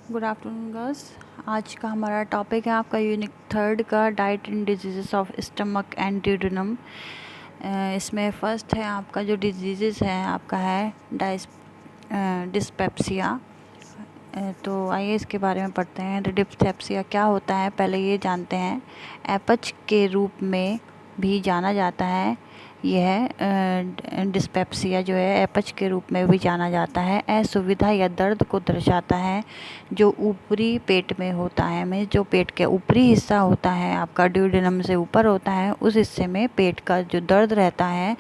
Good afternoon girls. आज का हमारा टॉपिक है आपका यूनिट 3 का diet and disease of stomach and duodenum. इसमें फर्स्ट है आपका जो डिजीज़ है आपका है डिस्पेप्सिया। तो आइए इसके बारे में पढ़ते हैं। डिस्पेप्सिया क्या होता है पहले ये जानते हैं। एपच के रूप में भी जाना जाता है। यह डिस्पेप्सिया जो है एपच के रूप में भी जाना जाता है। असुविधा या दर्द को दर्शाता है जो ऊपरी पेट में होता है। में जो पेट के ऊपरी हिस्सा होता है आपका ड्यूडेनम से ऊपर होता है, उस हिस्से में पेट का जो दर्द रहता है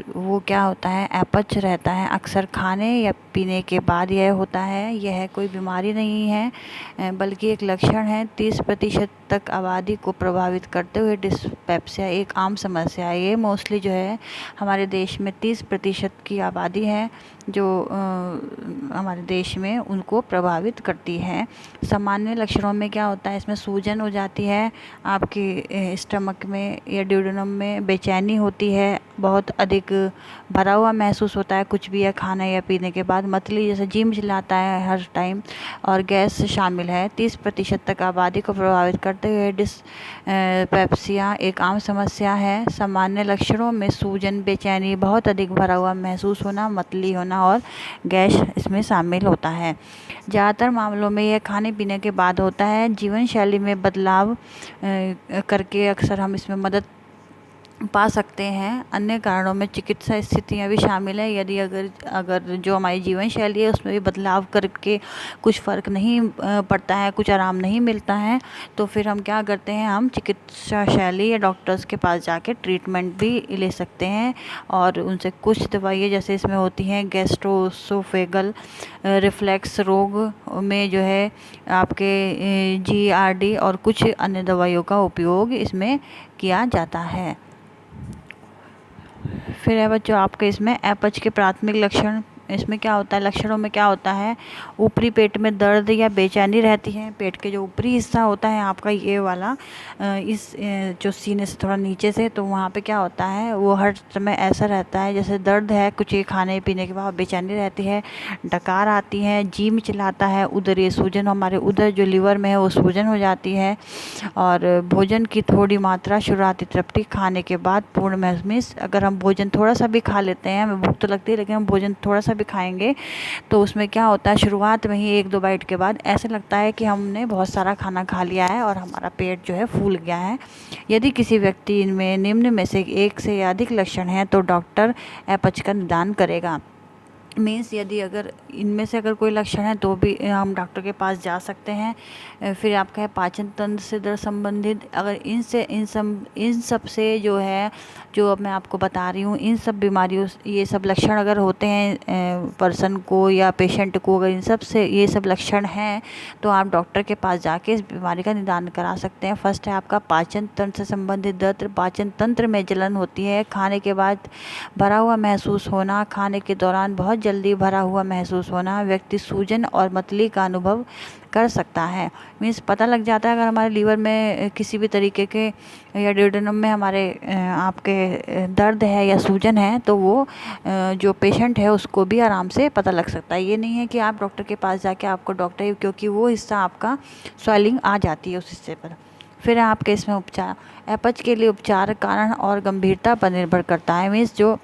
वो क्या होता है, एपच रहता है। अक्सर खाने या पीने के बाद यह होता है। यह कोई बीमारी नहीं है बल्कि एक लक्षण है। 30% तक आबादी को प्रभावित करते हुए डिस्पेप्सिया एक आम समस्या है। ये मोस्टली जो है हमारे देश में 30% की आबादी है जो हमारे देश में उनको प्रभावित करती है। सामान्य लक्षणों में क्या होता है, इसमें सूजन हो जाती है आपके स्टमक में या ड्यूडेनम में, बेचैनी होती है, बहुत अधिक भरा हुआ महसूस होता है कुछ भी या खाने या पीने के बाद, मतली जैसे जी मिचलाता है हर टाइम, और गैस शामिल है। 30% तक आबादी को प्रभावित करते हुए डिस्पेप्सिया एक आम समस्या है। सामान्य लक्षणों में सूजन, बेचैनी, बहुत अधिक भरा हुआ महसूस होना, मतली होना और गैस इसमें शामिल होता है। ज़्यादातर मामलों में यह खाने पीने के बाद होता है। जीवन शैली में बदलाव करके अक्सर हम इसमें मदद पा सकते हैं। अन्य कारणों में चिकित्सा स्थितियां भी शामिल है। यदि अगर जो हमारी जीवन शैली है उसमें भी बदलाव करके कुछ फ़र्क नहीं पड़ता है, कुछ आराम नहीं मिलता है, तो फिर हम क्या करते हैं, हम चिकित्सा शैली या डॉक्टर्स के पास जाके ट्रीटमेंट भी ले सकते हैं। और उनसे कुछ दवाइयाँ जैसे इसमें होती हैं गैस्ट्रोसोफेगल रिफ्लेक्स रोग में जो है आपके GERD और कुछ अन्य दवाइयों का उपयोग इसमें किया जाता है। फिर है बच्चों आपके इसमें एपच के प्राथमिक लक्षण। इसमें क्या होता है, लक्षणों में क्या होता है, ऊपरी पेट में दर्द या बेचैनी रहती है। पेट के जो ऊपरी हिस्सा होता है आपका ये वाला इस जो सीने से थोड़ा नीचे से, तो वहाँ पे क्या होता है वो हर समय ऐसा रहता है जैसे दर्द है कुछ ये खाने पीने के बाद, बेचैनी रहती है, डकार आती है, जी मिचलाता है, उधर ये सूजन, हमारे उधर जो लीवर में है वो सूजन हो जाती है। और भोजन की थोड़ी मात्रा शुरुआती तृप्ति खाने के बाद पूर्ण महसूस। अगर हम भोजन थोड़ा सा भी खा लेते हैं, हमें भूख तो लगती है लेकिन हम भोजन थोड़ा सा भी खाएंगे तो उसमें क्या होता है, शुरुआत में ही 1-2 बाइट के बाद ऐसा लगता है कि हमने बहुत सारा खाना खा लिया है और हमारा पेट जो है फूल गया है। यदि किसी व्यक्ति में निम्न में से एक से अधिक लक्षण हैं तो डॉक्टर अपच का निदान करेगा। मीन्स यदि अगर इनमें से अगर कोई लक्षण है तो भी हम डॉक्टर के पास जा सकते हैं। फिर आपका है पाचन तंत्र से दर्द संबंधित। अगर इन सब से जो है, जो अब मैं आपको बता रही हूँ, इन सब बीमारियों ये सब लक्षण अगर होते हैं पर्सन को या पेशेंट को, अगर इन सब से ये सब लक्षण हैं तो आप डॉक्टर के पास जाके इस बीमारी का निदान करा सकते हैं। फर्स्ट है आपका पाचन तंत्र से संबंधित दर्द। पाचन तंत्र में जलन होती है, खाने के बाद भरा हुआ महसूस होना, खाने के दौरान बहुत जल्दी भरा हुआ महसूस होना, व्यक्ति सूजन और मतली का अनुभव कर सकता है। मीन्स पता लग जाता है अगर हमारे लीवर में किसी भी तरीके के या ड्यूडेनम में हमारे आपके दर्द है या सूजन है तो वो जो पेशेंट है उसको भी आराम से पता लग सकता है। ये नहीं है कि आप डॉक्टर के पास जाके आपको डॉक्टर, क्योंकि वो हिस्सा आपका स्वेलिंग आ जाती है उस हिस्से पर। फिर आपके इसमें उपचार। अपच के लिए उपचार कारण और गंभीरता पर निर्भर करता है। मीन्स जो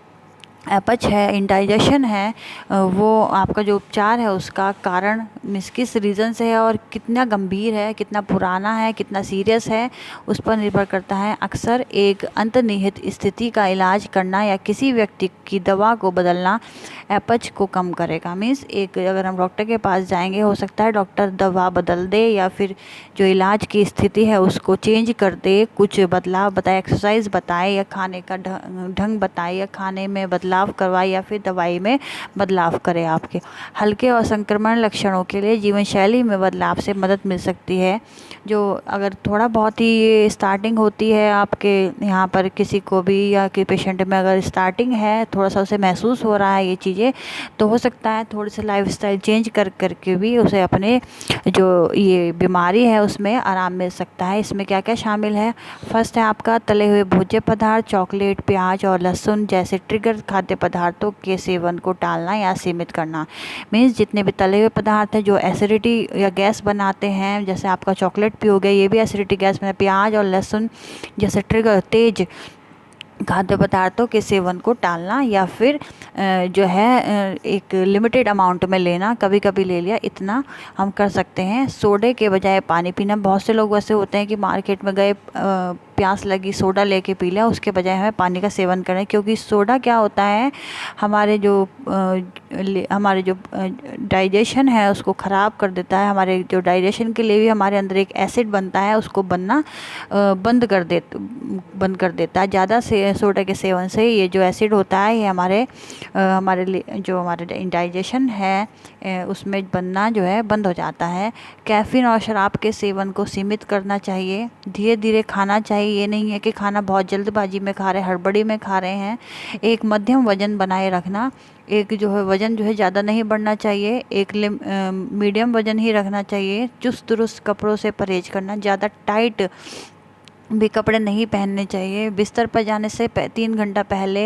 अपच है, इंडाइजेशन है, वो आपका जो उपचार है उसका कारण मीन्स किस रीज़न से है और कितना गंभीर है, कितना पुराना है, कितना सीरियस है, उस पर निर्भर करता है। अक्सर एक अंतर्निहित स्थिति का इलाज करना या किसी व्यक्ति की दवा को बदलना अपच को कम करेगा। मीन्स एक अगर हम डॉक्टर के पास जाएंगे, हो सकता है डॉक्टर दवा बदल दे या फिर जो इलाज की स्थिति है उसको चेंज कर दे, कुछ बदलाव बताए, एक्सरसाइज बताए या खाने का ढंग बताए या खाने में बदलाव करवाए या फिर दवाई में बदलाव करे। आपके हल्के और संक्रमण लक्षणों के लिए जीवन शैली में बदलाव से मदद मिल सकती है। जो अगर थोड़ा बहुत ही स्टार्टिंग होती है आपके यहाँ पर किसी को भी या कि पेशेंट में अगर स्टार्टिंग है, थोड़ा सा उसे महसूस हो रहा है ये चीज़ें, तो हो सकता है थोड़ी सी लाइफस्टाइल चेंज करके भी उसे अपने जो ये बीमारी है उसमें आराम मिल सकता है। इसमें क्या क्या शामिल है, फर्स्ट है आपका तले हुए भोज्य पदार्थ, चॉकलेट, प्याज और लहसुन जैसे ट्रिगर खाद्य पदार्थों के सेवन को टालना या सीमित करना। मीन्स जितने भी तले हुए पदार्थ हैं जो एसिडिटी या गैस बनाते हैं, जैसे आपका चॉकलेट भी हो गया, ये भी एसिडिटी गैस में, प्याज और लहसुन जैसे ट्रिगर तेज खाद्य पदार्थों के सेवन को टालना, या फिर जो है एक लिमिटेड अमाउंट में लेना, कभी कभी ले लिया, इतना हम कर सकते हैं। सोडे के बजाय पानी पीना। बहुत से लोग वैसे होते हैं कि मार्केट में गए, प्यास लगी, सोडा लेके पी लिया, उसके बजाय हमें पानी का सेवन करें, क्योंकि सोडा क्या होता है, हमारे जो डाइजेशन है उसको ख़राब कर देता है। हमारे जो डाइजेशन के लिए भी हमारे अंदर एक एसिड बनता है, उसको बनना बंद कर देता है। ज़्यादा से सोडा के सेवन से ये जो एसिड होता है ये हमारे डाइजेशन है उसमें बनना जो है बंद हो जाता है। कैफ़ीन और शराब के सेवन को सीमित करना चाहिए। धीरे धीरे खाना चाहिए, ये नहीं है कि खाना बहुत जल्दबाजी में खा रहे हैं, हड़बड़ी में खा रहे हैं। एक मध्यम वजन बनाए रखना। एक जो है वज़न जो है ज़्यादा नहीं बढ़ना चाहिए, एक मीडियम वज़न ही रखना चाहिए। चुस्त दुरुस्त कपड़ों से परहेज करना। ज़्यादा टाइट भी कपड़े नहीं पहनने चाहिए। बिस्तर पर जाने से 3 घंटा पहले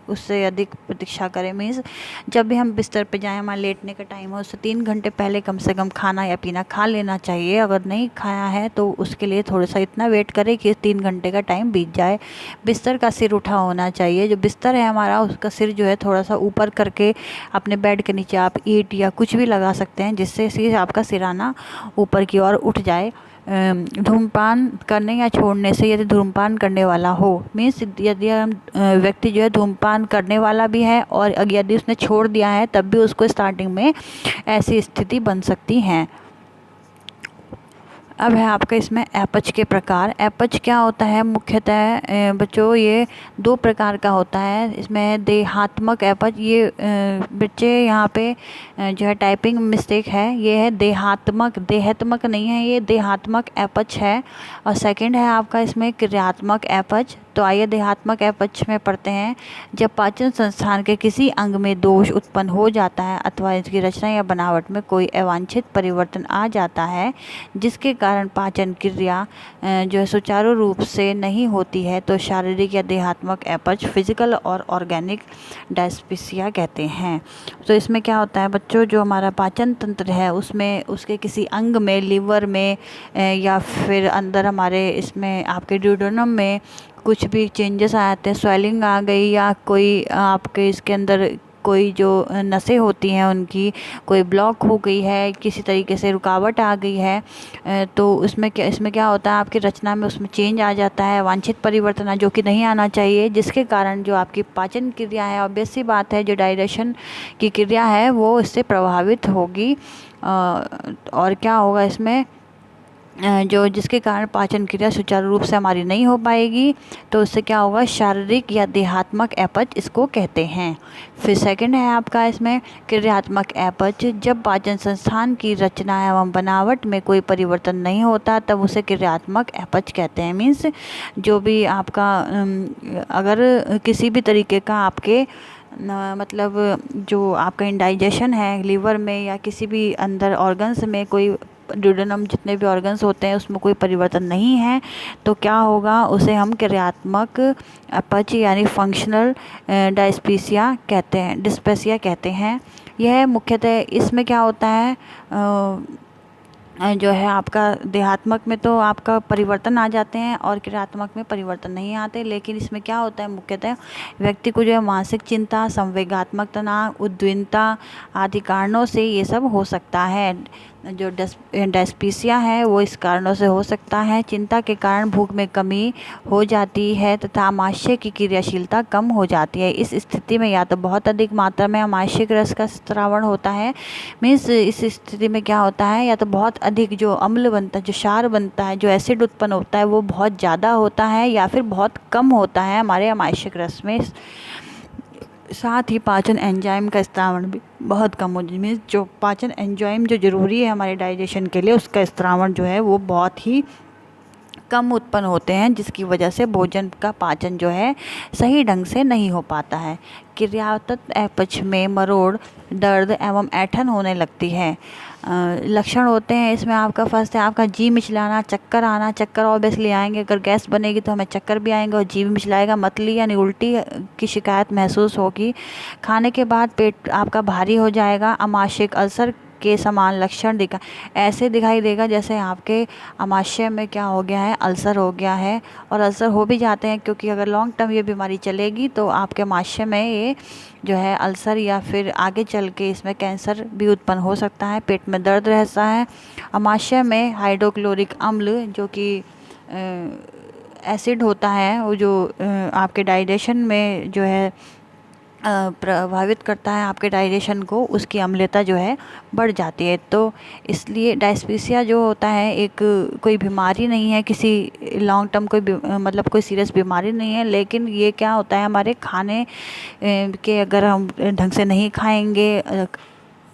उससे अधिक प्रतीक्षा करें। मीन्स जब भी हम बिस्तर पर जाएं, हमारा लेटने का टाइम हो, उससे 3 घंटे पहले कम से कम खाना या पीना खा लेना चाहिए। अगर नहीं खाया है तो उसके लिए थोड़ा सा इतना वेट करें कि 3 घंटे का टाइम बीत जाए। बिस्तर का सिर उठा होना चाहिए। जो बिस्तर है हमारा, उसका सिर जो है थोड़ा सा ऊपर करके अपने बेड के नीचे आप ईंट या कुछ भी लगा सकते हैं, जिससे सिर आपका सिराना ऊपर की ओर उठ जाए। धूम्रपान करने या छोड़ने से, यदि धूम्रपान करने वाला हो, मीन्स यदि हम व्यक्ति जो है धूम्रपान करने वाला भी है और यदि उसने छोड़ दिया है, तब भी उसको स्टार्टिंग में ऐसी स्थिति बन सकती है। अब है आपका इसमें अपच के प्रकार। अपच क्या होता है मुख्यतः बच्चों, ये 2 प्रकार का होता है। इसमें देहात्मक अपच, ये बच्चे यहाँ पे जो है टाइपिंग मिस्टेक है, ये है देहात्मक नहीं है, ये देहात्मक अपच है। और सेकंड है आपका इसमें क्रियात्मक अपच। तो आइए देहात्मक अपच में पढ़ते हैं। जब पाचन संस्थान के किसी अंग में दोष उत्पन्न हो जाता है अथवा इसकी रचना या बनावट में कोई अवांछित परिवर्तन आ जाता है, जिसके कारण पाचन क्रिया जो है सुचारू रूप से नहीं होती है, तो शारीरिक या देहात्मक अपच, फिजिकल और ऑर्गेनिक डायस्पेसिया कहते हैं। तो इसमें क्या होता है बच्चों, जो हमारा पाचन तंत्र है उसमें उसके किसी अंग में, लीवर में या फिर अंदर हमारे इसमें आपके ड्यूडेनम में कुछ भी चेंजेस आ जाते हैं, स्वेलिंग आ गई, या कोई आपके इसके अंदर कोई जो नसें होती हैं उनकी कोई ब्लॉक हो गई है, किसी तरीके से रुकावट आ गई है, तो इसमें क्या होता है, आपकी रचना में उसमें चेंज आ जाता है, वांछित परिवर्तन जो कि नहीं आना चाहिए, जिसके कारण जो आपकी पाचन क्रिया है, ऑब्वियस सी बात है, जो डाइजेशन की क्रिया है वो इससे प्रभावित होगी। और क्या होगा इसमें, जो जिसके कारण पाचन क्रिया सुचारू रूप से हमारी नहीं हो पाएगी, तो उससे क्या होगा, शारीरिक या देहात्मक अपच इसको कहते हैं। फिर सेकंड है आपका इसमें क्रियात्मक अपच। जब पाचन संस्थान की रचना एवं बनावट में कोई परिवर्तन नहीं होता, तब उसे क्रियात्मक अपच कहते हैं। मीन्स जो भी आपका अगर किसी भी तरीके का आपके मतलब जो आपका इंडाइजेशन है लीवर में या किसी भी अंदर ऑर्गन्स में, कोई ड्यूडेनम जितने भी ऑर्गन्स होते हैं उसमें कोई परिवर्तन नहीं है, तो क्या होगा, उसे हम क्रियात्मक अपच यानी फंक्शनल डिस्पेसिया कहते हैं। यह मुख्यतः इसमें क्या होता है, जो है आपका देहात्मक में तो आपका परिवर्तन आ जाते हैं और क्रियात्मक में परिवर्तन नहीं आते, लेकिन इसमें क्या होता है मुख्यतः व्यक्ति को जो है मानसिक चिंता, संवेगात्मक तनाव, उद्विग्नता आदि कारणों से ये सब हो सकता है। जो डिस्पेसिया है वो इस कारणों से हो सकता है। चिंता के कारण भूख में कमी हो जाती है तथा आमाशय की क्रियाशीलता कम हो जाती है। इस स्थिति में या तो बहुत अधिक मात्रा में आमाशयिक रस का स्रावण होता है, मीन्स इस स्थिति में क्या होता है, या तो बहुत अधिक जो अम्ल बनता है, जो क्षार बनता है, जो एसिड उत्पन्न होता है वो बहुत ज़्यादा होता है, या फिर बहुत कम होता है हमारे आमाशयिक रस में। साथ ही पाचन एंजाइम का स्रावण भी बहुत कम हो जाए, मीन्स जो पाचन एंजाइम जो ज़रूरी है हमारे डाइजेशन के लिए, उसका स्रावण जो है वो बहुत ही कम उत्पन्न होते हैं, जिसकी वजह से भोजन का पाचन जो है सही ढंग से नहीं हो पाता है। क्रियात्मक अपच में मरोड़, दर्द एवं ऐंठन होने लगती है। लक्षण होते हैं इसमें आपका फर्स्ट है आपका जी मिचलाना, चक्कर आना। चक्कर ऑब्वियसली आएंगे, अगर गैस बनेगी तो हमें चक्कर भी आएंगे और जी भी मिचलाएगा। मतली यानी उल्टी की शिकायत महसूस होगी। खाने के बाद पेट आपका भारी हो जाएगा। आमाशयिक अल्सर के समान लक्षण ऐसे दिखाई देगा जैसे आपके आमाशय में क्या हो गया है, अल्सर हो गया है। और अल्सर हो भी जाते हैं, क्योंकि अगर लॉन्ग टर्म ये बीमारी चलेगी तो आपके आमाशय में ये जो है अल्सर या फिर आगे चल के इसमें कैंसर भी उत्पन्न हो सकता है। पेट में दर्द रहता है। आमाशय में हाइड्रोक्लोरिक अम्ल जो कि एसिड होता है, वो जो आपके डाइजेशन में जो है प्रभावित करता है आपके डाइजेशन को, उसकी अम्लता जो है बढ़ जाती है। तो इसलिए डायस्पेप्सिया जो होता है एक कोई बीमारी नहीं है, किसी लॉन्ग टर्म मतलब कोई सीरियस बीमारी नहीं है, लेकिन ये क्या होता है हमारे खाने के अगर हम ढंग से नहीं खाएंगे,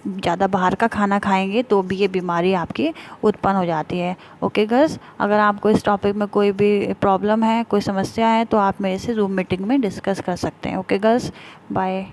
ज़्यादा बाहर का खाना खाएंगे तो भी ये बीमारी आपकी उत्पन्न हो जाती है। ओके गर्ल्स, अगर आपको इस टॉपिक में कोई भी प्रॉब्लम है, कोई समस्या है, तो आप मेरे से जूम मीटिंग में डिस्कस कर सकते हैं। Okay girls, bye.